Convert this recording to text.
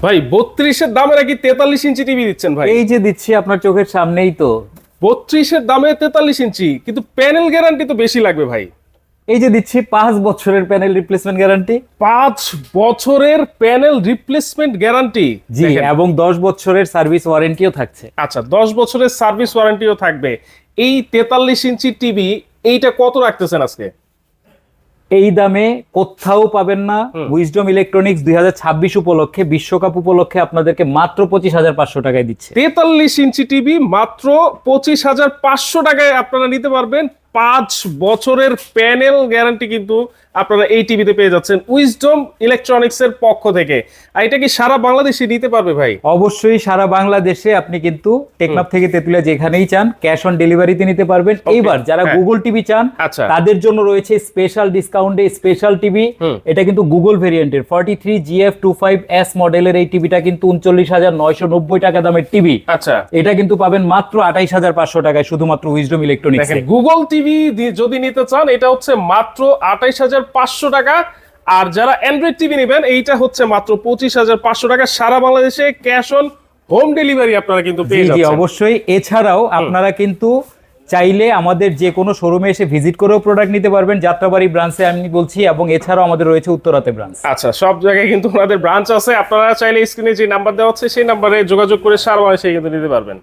ভাই 32-এর দামে নাকি 43 ইঞ্চি টিভি দিচ্ছেন ভাই? এই যে দিচ্ছি আপনার চোখের সামনেই তো। 32-এর দামে 43 ইঞ্চি, কিন্তু প্যানেল গ্যারান্টি তো বেশি লাগবে ভাই। এই যে দিচ্ছি 5 বছরের প্যানেল রিপ্লেসমেন্ট গ্যারান্টি। 5 বছরের প্যানেল রিপ্লেসমেন্ট গ্যারান্টি? জি, এবং 10 বছরের সার্ভিস ওয়ারেন্টিও থাকছে। আচ্ছা, 10 বছরের সার্ভিস ওয়ারেন্টিও থাকবে। এই 43 ইঞ্চি টিভি এইটা কত রাখতেছেন আজকে? এই দামে কোথাও পাবেন না। উইজডম ইলেকট্রনিক্স 2026 উপলক্ষে, বিশ্বকাপ উপলক্ষে আপনাদেরকে মাত্র 25,500 টাকায় দিচ্ছে। 43 ইঞ্চি টিভি মাত্র 25,500 টাকায় আপনারা নিতে পারবেন। 5 বছরের প্যানেল গ্যারান্টি কিন্তু আপনারা এই টিভিতে পেয়ে যাচ্ছেন উইজডম ইলেকট্রনিক্স এর পক্ষ থেকে। আর এটা কি সারা বাংলাদেশে নিতে পারবে ভাই? অবশ্যই সারা বাংলাদেশে আপনি কিন্তু টেকনাফ থেকে তেতুলিয়া যেখানেই চান ক্যাশ অন ডেলিভারিতে নিতে পারবেন। এইবার যারা গুগল টিভি চান তাদের জন্য রয়েছে স্পেশাল ডিসকাউন্টে স্পেশাল টিভি। এটা কিন্তু গুগল ভেরিয়েন্টের 43GF25S মডেলের এই টিভিটা কিন্তু 39,990 টাকা দামের টিভি। আচ্ছা, এটা কিন্তু পাবেন মাত্র 28,500 টাকায় শুধুমাত্র উইজডম ইলেকট্রনিক্স। গুগল টিভি যদি নিতে চান এটা হচ্ছে মাত্র 28,500 টাকা। আর যারা অ্যান্ড্রয়েড টিভি নেবেন এইটা হচ্ছে মাত্র 25,500 টাকা। সারা বাংলাদেশে ক্যাশ অন হোম ডেলিভারি আপনারা কিন্তু পেয়ে যাচ্ছেন। অবশ্যই। এছাড়াও আপনারা কিন্তু চাইলে আমাদের যে কোনো শোরুমে এসে ভিজিট করেও প্রোডাক্ট নিতে পারবেন। যাত্রাবাড়ি ব্রাঞ্চে আমি বলছি, এবং এছাড়াও আমাদের রয়েছে উত্তরাতে ব্রাঞ্চ। আচ্ছা, সব জায়গায় কিন্তু ওনাদের ব্রাঞ্চ আছে। আপনারা চাইলে স্ক্রিনে যে নাম্বার দেওয়া হচ্ছে সেই নাম্বারে যোগাযোগ করে সারা বাংলাদেশে কিন্তু নিতে পারবেন।